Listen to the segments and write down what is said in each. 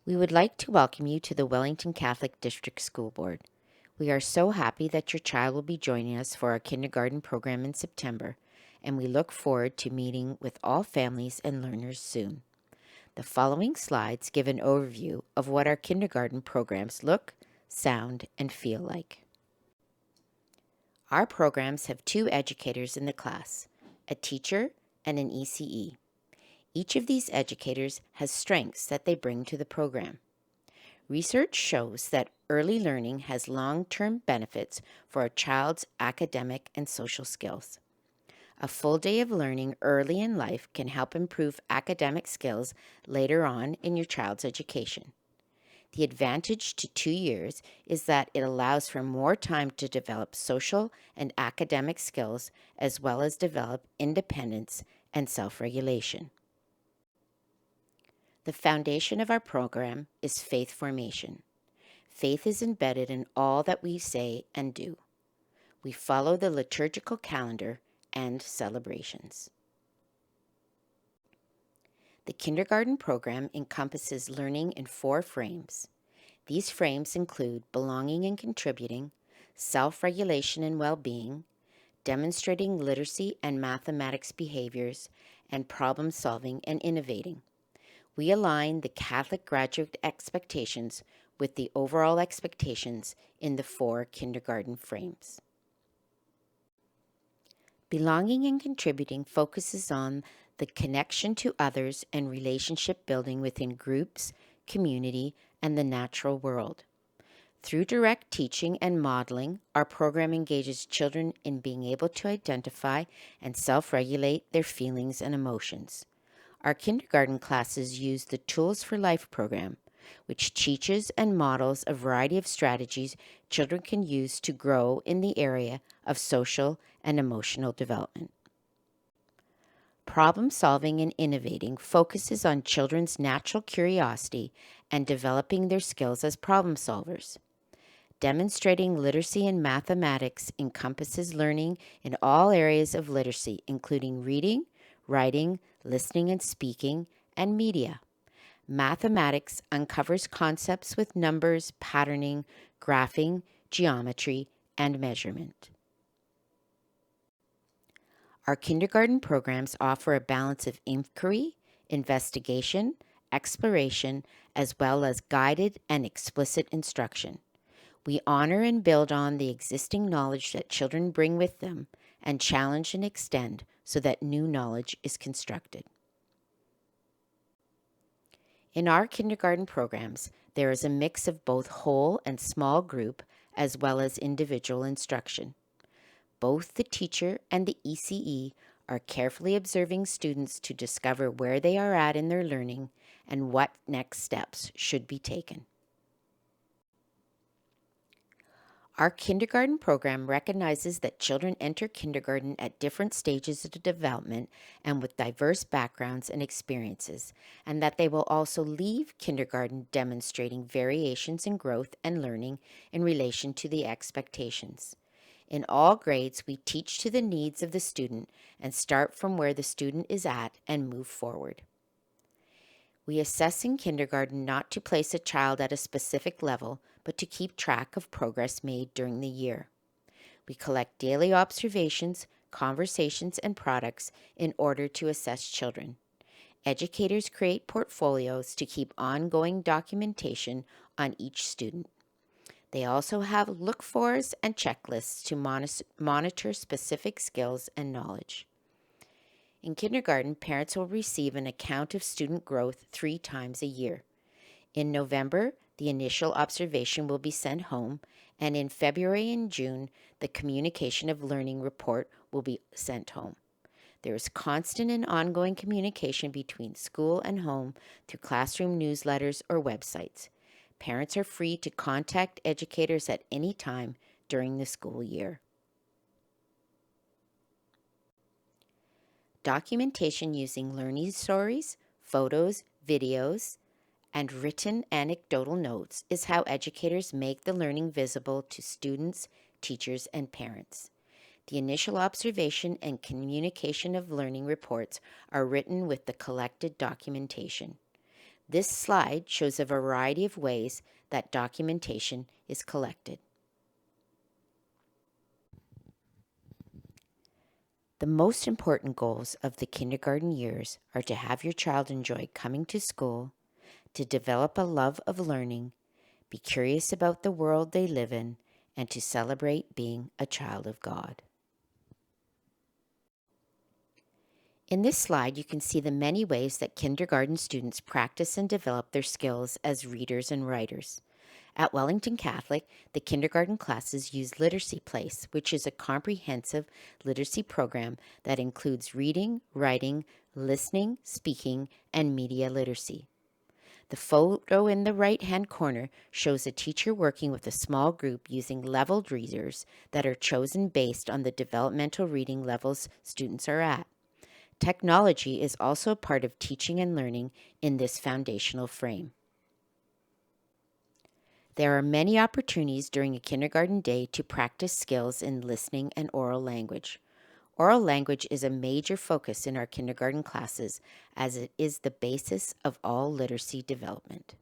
We would like to welcome you to the Wellington Catholic District School Board. We are so happy that your child will be joining us for our kindergarten program in September, and we look forward to meeting with all families and learners soon. The following slides give an overview of what our kindergarten programs look, sound, and feel like. Our programs have 2 educators in the class, a teacher and an ECE. Each of these educators has strengths that they bring to the program. Research shows that early learning has long-term benefits for a child's academic and social skills. A full day of learning early in life can help improve academic skills later on in your child's education. The advantage to 2 years is that it allows for more time to develop social and academic skills as well as develop independence and self-regulation. The foundation of our program is faith formation. Faith is embedded in all that we say and do. We follow the liturgical calendar and celebrations. The kindergarten program encompasses learning in 4 frames. These frames include belonging and contributing, self-regulation and well-being, demonstrating literacy and mathematics behaviors, and problem-solving and innovating. We align the Catholic graduate expectations with the overall expectations in the 4 kindergarten frames. Belonging and contributing focuses on the connection to others and relationship building within groups, community, and the natural world. Through direct teaching and modeling, our program engages children in being able to identify and self-regulate their feelings and emotions. Our kindergarten classes use the Tools for Life program, which teaches and models a variety of strategies children can use to grow in the area of social and emotional development. Problem solving and innovating focuses on children's natural curiosity and developing their skills as problem solvers. Demonstrating literacy in mathematics encompasses learning in all areas of literacy, including reading, writing, listening and speaking, and media. Mathematics uncovers concepts with numbers, patterning, graphing, geometry, and measurement. Our kindergarten programs offer a balance of inquiry, investigation, exploration, as well as guided and explicit instruction. We honor and build on the existing knowledge that children bring with them and challenge and extend so that new knowledge is constructed. In our kindergarten programs, there is a mix of both whole and small group as well as individual instruction. Both the teacher and the ECE are carefully observing students to discover where they are at in their learning and what next steps should be taken. Our kindergarten program recognizes that children enter kindergarten at different stages of development and with diverse backgrounds and experiences, and that they will also leave kindergarten demonstrating variations in growth and learning in relation to the expectations. In all grades, we teach to the needs of the student and start from where the student is at and move forward. We assess in kindergarten not to place a child at a specific level, but to keep track of progress made during the year. We collect daily observations, conversations, and products in order to assess children. Educators create portfolios to keep ongoing documentation on each student. They also have look-fors and checklists to monitor specific skills and knowledge. In kindergarten, parents will receive an account of student growth 3 times a year. In November, the initial observation will be sent home, and in February and June, the communication of learning report will be sent home. There is constant and ongoing communication between school and home through classroom newsletters or websites. Parents are free to contact educators at any time during the school year. Documentation using learning stories, photos, videos, and written anecdotal notes is how educators make the learning visible to students, teachers, and parents. The initial observation and communication of learning reports are written with the collected documentation. This slide shows a variety of ways that documentation is collected. The most important goals of the kindergarten years are to have your child enjoy coming to school, to develop a love of learning, be curious about the world they live in, and to celebrate being a child of God. In this slide, you can see the many ways that kindergarten students practice and develop their skills as readers and writers. At Wellington Catholic, the kindergarten classes use Literacy Place, which is a comprehensive literacy program that includes reading, writing, listening, speaking, and media literacy. The photo in the right-hand corner shows a teacher working with a small group using leveled readers that are chosen based on the developmental reading levels students are at. Technology is also a part of teaching and learning in this foundational frame. There are many opportunities during a kindergarten day to practice skills in listening and oral language. Oral language is a major focus in our kindergarten classes as it is the basis of all literacy development.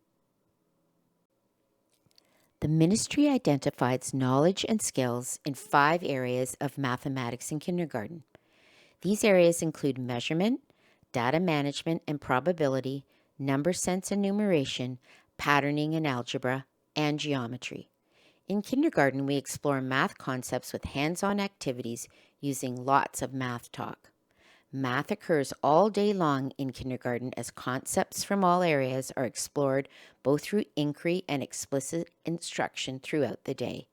The ministry identifies knowledge and skills in 5 areas of mathematics in kindergarten. These areas include measurement, data management and probability, number sense and numeration, patterning and algebra, and geometry. In kindergarten, we explore math concepts with hands-on activities using lots of math talk. Math occurs all day long in kindergarten as concepts from all areas are explored both through inquiry and explicit instruction throughout the day.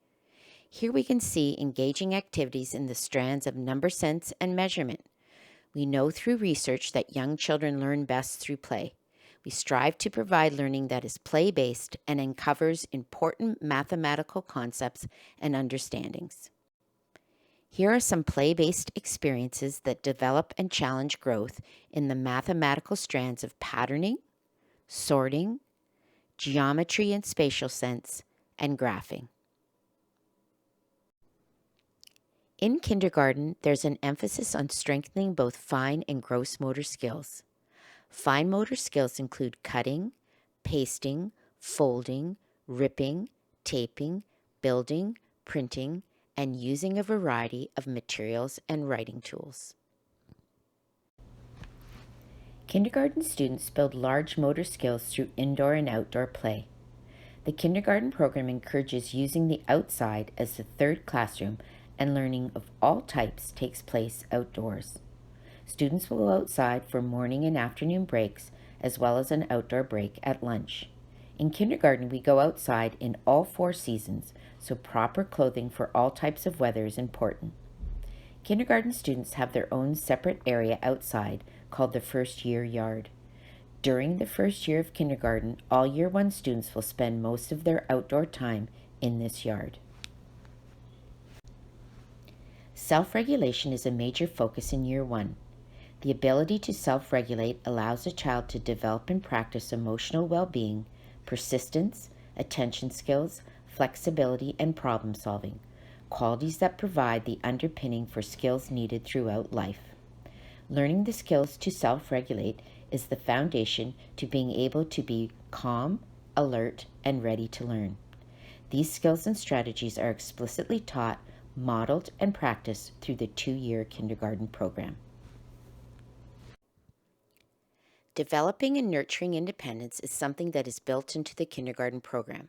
Here we can see engaging activities in the strands of number sense and measurement. We know through research that young children learn best through play. We strive to provide learning that is play-based and uncovers important mathematical concepts and understandings. Here are some play-based experiences that develop and challenge growth in the mathematical strands of patterning, sorting, geometry and spatial sense, and graphing. In kindergarten, there's an emphasis on strengthening both fine and gross motor skills. Fine motor skills include cutting, pasting, folding, ripping, taping, building, printing, and using a variety of materials and writing tools. Kindergarten students build large motor skills through indoor and outdoor play. The kindergarten program encourages using the outside as the third classroom, and learning of all types takes place outdoors. Students will go outside for morning and afternoon breaks, as well as an outdoor break at lunch. In kindergarten, we go outside in all 4 seasons, so proper clothing for all types of weather is important. Kindergarten students have their own separate area outside called the first year yard. During the first year of kindergarten, all year 1 students will spend most of their outdoor time in this yard. Self-regulation is a major focus in year 1. The ability to self-regulate allows a child to develop and practice emotional well-being, persistence, attention skills, flexibility, and problem solving, qualities that provide the underpinning for skills needed throughout life. Learning the skills to self-regulate is the foundation to being able to be calm, alert, and ready to learn. These skills and strategies are explicitly taught, modeled, and practiced through the 2-year kindergarten program. Developing and nurturing independence is something that is built into the kindergarten program.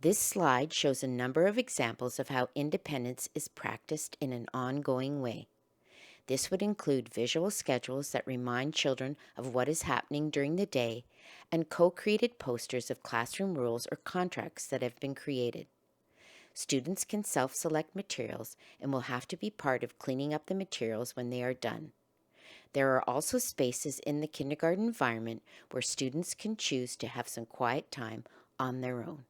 This slide shows a number of examples of how independence is practiced in an ongoing way. This would include visual schedules that remind children of what is happening during the day and co-created posters of classroom rules or contracts that have been created. Students can self-select materials and will have to be part of cleaning up the materials when they are done. There are also spaces in the kindergarten environment where students can choose to have some quiet time on their own.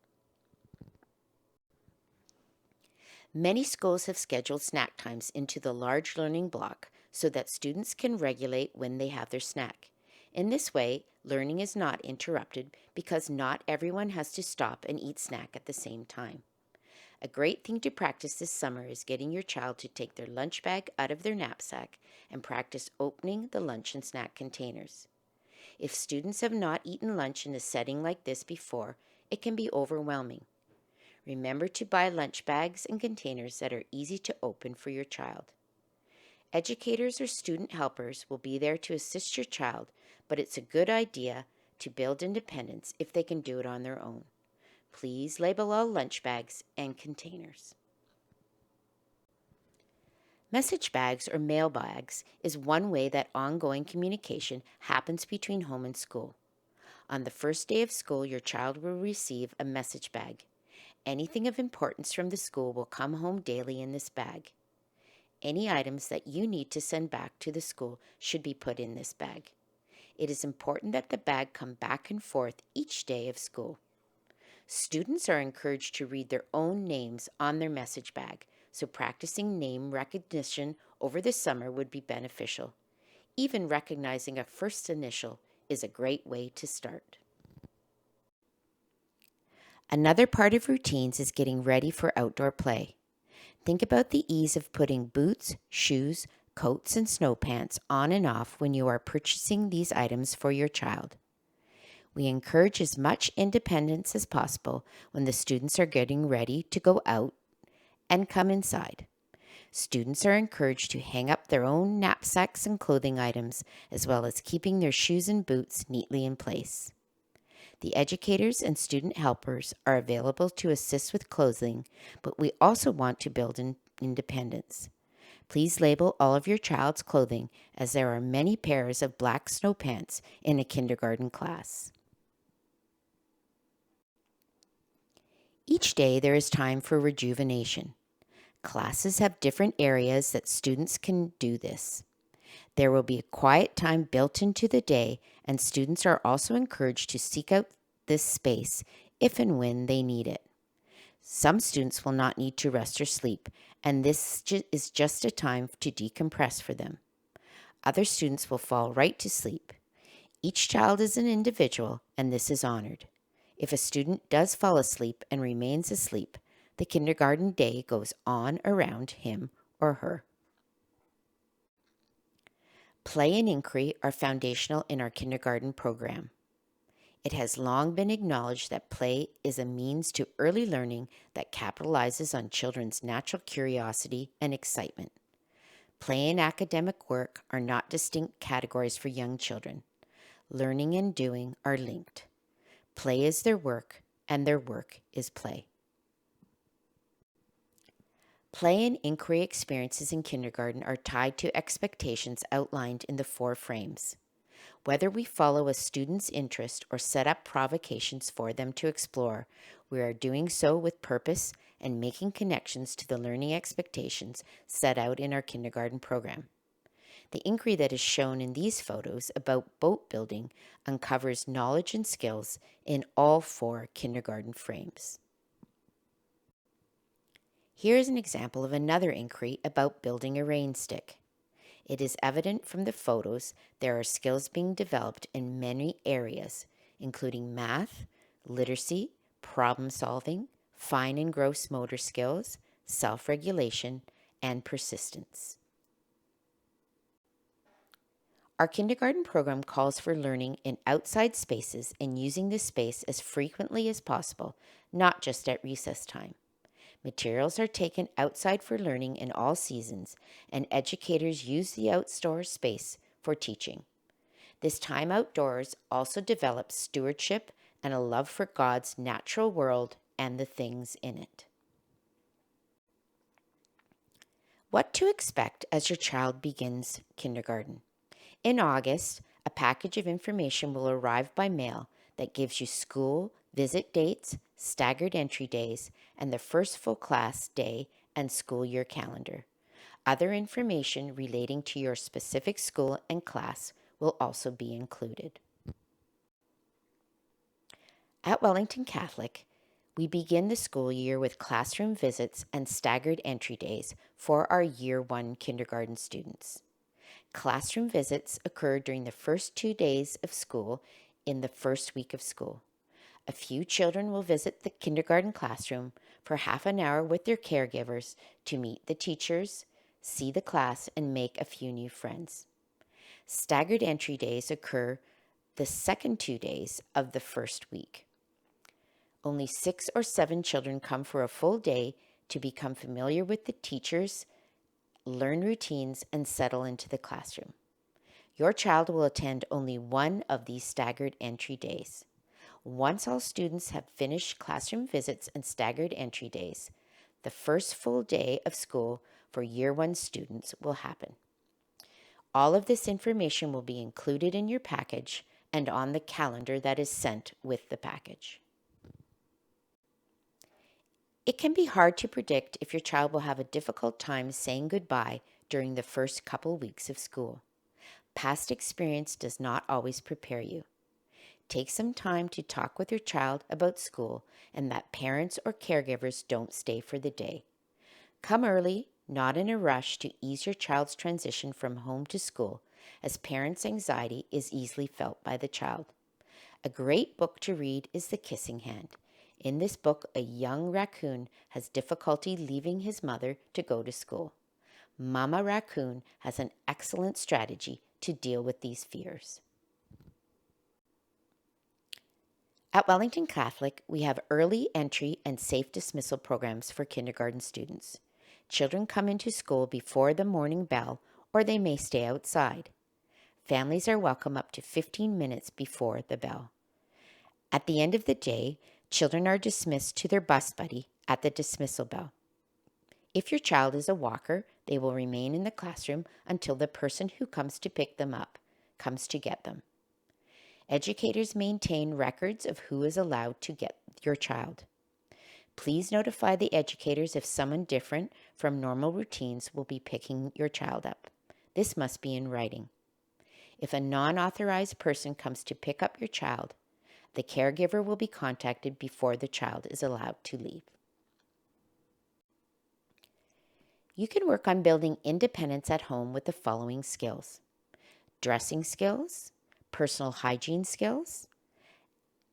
Many schools have scheduled snack times into the large learning block so that students can regulate when they have their snack. In this way, learning is not interrupted because not everyone has to stop and eat snack at the same time. A great thing to practice this summer is getting your child to take their lunch bag out of their knapsack and practice opening the lunch and snack containers. If students have not eaten lunch in a setting like this before, it can be overwhelming. Remember to buy lunch bags and containers that are easy to open for your child. Educators or student helpers will be there to assist your child, but it's a good idea to build independence if they can do it on their own. Please label all lunch bags and containers. Message bags or mail bags is one way that ongoing communication happens between home and school. On the first day of school, your child will receive a message bag. Anything of importance from the school will come home daily in this bag. Any items that you need to send back to the school should be put in this bag. It is important that the bag come back and forth each day of school. Students are encouraged to read their own names on their message bag, so practicing name recognition over the summer would be beneficial. Even recognizing a first initial is a great way to start. Another part of routines is getting ready for outdoor play. Think about the ease of putting boots, shoes, coats, and snow pants on and off when you are purchasing these items for your child. We encourage as much independence as possible when the students are getting ready to go out and come inside. Students are encouraged to hang up their own knapsacks and clothing items, as well as keeping their shoes and boots neatly in place. The educators and student helpers are available to assist with clothing, but we also want to build in independence. Please label all of your child's clothing, as there are many pairs of black snow pants in a kindergarten class. Each day there is time for rejuvenation. Classes have different areas that students can do this. There will be a quiet time built into the day, and students are also encouraged to seek out this space if and when they need it. Some students will not need to rest or sleep, and this is just a time to decompress for them. Other students will fall right to sleep. Each child is an individual, and this is honored. If a student does fall asleep and remains asleep, the kindergarten day goes on around him or her. Play and inquiry are foundational in our kindergarten program. It has long been acknowledged that play is a means to early learning that capitalizes on children's natural curiosity and excitement. Play and academic work are not distinct categories for young children. Learning and doing are linked. Play is their work, and their work is play. Play and inquiry experiences in kindergarten are tied to expectations outlined in the 4 frames. Whether we follow a student's interest or set up provocations for them to explore, we are doing so with purpose and making connections to the learning expectations set out in our kindergarten program. The inquiry that is shown in these photos about boat building uncovers knowledge and skills in all 4 kindergarten frames. Here is an example of another inquiry about building a Rainstick. It is evident from the photos there are skills being developed in many areas, including math, literacy, problem solving, fine and gross motor skills, self-regulation, and persistence. Our kindergarten program calls for learning in outside spaces and using this space as frequently as possible, not just at recess time. Materials are taken outside for learning in all seasons, and educators use the outdoor space for teaching. This time outdoors also develops stewardship and a love for God's natural world and the things in it. What to expect as your child begins kindergarten. In August, a package of information will arrive by mail that gives you school, visit dates, staggered entry days, and the first full class day and school year calendar. Other information relating to your specific school and class will also be included. At Wellington Catholic, we begin the school year with classroom visits and staggered entry days for our Year 1 kindergarten students. Classroom visits occur during the first 2 days of school in the first week of school. A few children will visit the kindergarten classroom for half an hour with their caregivers to meet the teachers, see the class, and make a few new friends. Staggered entry days occur the second 2 days of the first week. Only 6 or 7 children come for a full day to become familiar with the teachers, learn routines, and settle into the classroom. Your child will attend only one of these staggered entry days. Once all students have finished classroom visits and staggered entry days, the first full day of school for Year 1 students will happen. All of this information will be included in your package and on the calendar that is sent with the package. It can be hard to predict if your child will have a difficult time saying goodbye during the first couple weeks of school. Past experience does not always prepare you. Take some time to talk with your child about school and that parents or caregivers don't stay for the day. Come early, not in a rush, to ease your child's transition from home to school, as parents' anxiety is easily felt by the child. A great book to read is The Kissing Hand. In this book, a young raccoon has difficulty leaving his mother to go to school. Mama Raccoon has an excellent strategy to deal with these fears. At Wellington Catholic, we have early entry and safe dismissal programs for kindergarten students. Children come into school before the morning bell, or they may stay outside. Families are welcome up to 15 minutes before the bell. At the end of the day, children are dismissed to their bus buddy at the dismissal bell. If your child is a walker, they will remain in the classroom until the person who comes to pick them up comes to get them. Educators maintain records of who is allowed to get your child. Please notify the educators if someone different from normal routines will be picking your child up. This must be in writing. If a non-authorized person comes to pick up your child, the caregiver will be contacted before the child is allowed to leave. You can work on building independence at home with the following skills: dressing skills, personal hygiene skills,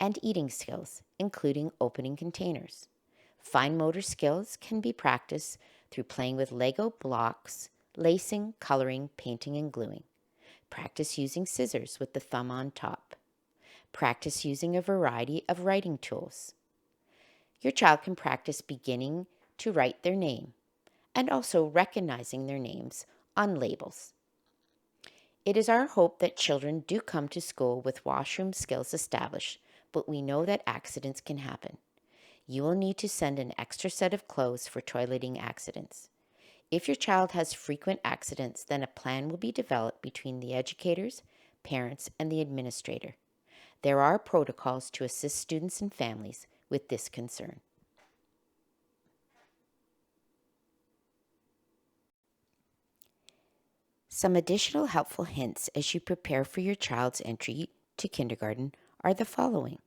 and eating skills, including opening containers. Fine motor skills can be practiced through playing with Lego blocks, lacing, coloring, painting, and gluing. Practice using scissors with the thumb on top. Practice using a variety of writing tools. Your child can practice beginning to write their name and also recognizing their names on labels. It is our hope that children do come to school with washroom skills established, but we know that accidents can happen. You will need to send an extra set of clothes for toileting accidents. If your child has frequent accidents, then a plan will be developed between the educators, parents, and the administrator. There are protocols to assist students and families with this concern. Some additional helpful hints as you prepare for your child's entry to kindergarten are the following.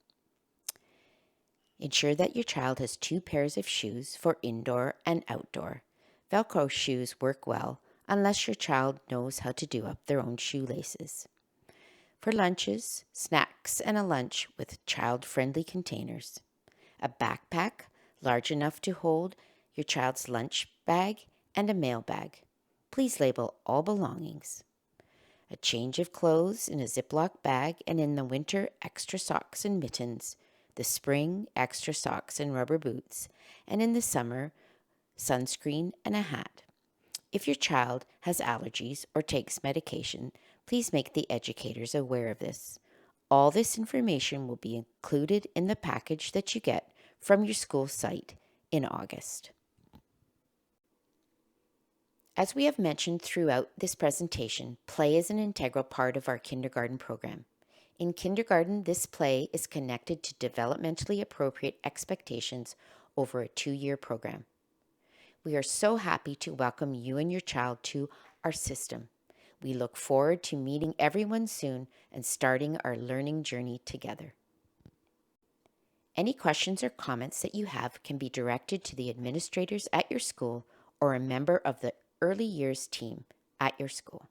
Ensure that your child has 2 pairs of shoes for indoor and outdoor. Velcro shoes work well unless your child knows how to do up their own shoelaces. For lunches, snacks, and a lunch with child-friendly containers. A backpack large enough to hold your child's lunch bag and a mail bag. Please label all belongings. A change of clothes in a Ziploc bag, and in the winter, extra socks and mittens. The spring, extra socks and rubber boots. And in the summer, sunscreen and a hat. If your child has allergies or takes medication, please make the educators aware of this. All this information will be included in the package that you get from your school site in August. As we have mentioned throughout this presentation, play is an integral part of our kindergarten program. In kindergarten, this play is connected to developmentally appropriate expectations over a 2-year program. We are so happy to welcome you and your child to our system. We look forward to meeting everyone soon and starting our learning journey together. Any questions or comments that you have can be directed to the administrators at your school or a member of the early years team at your school.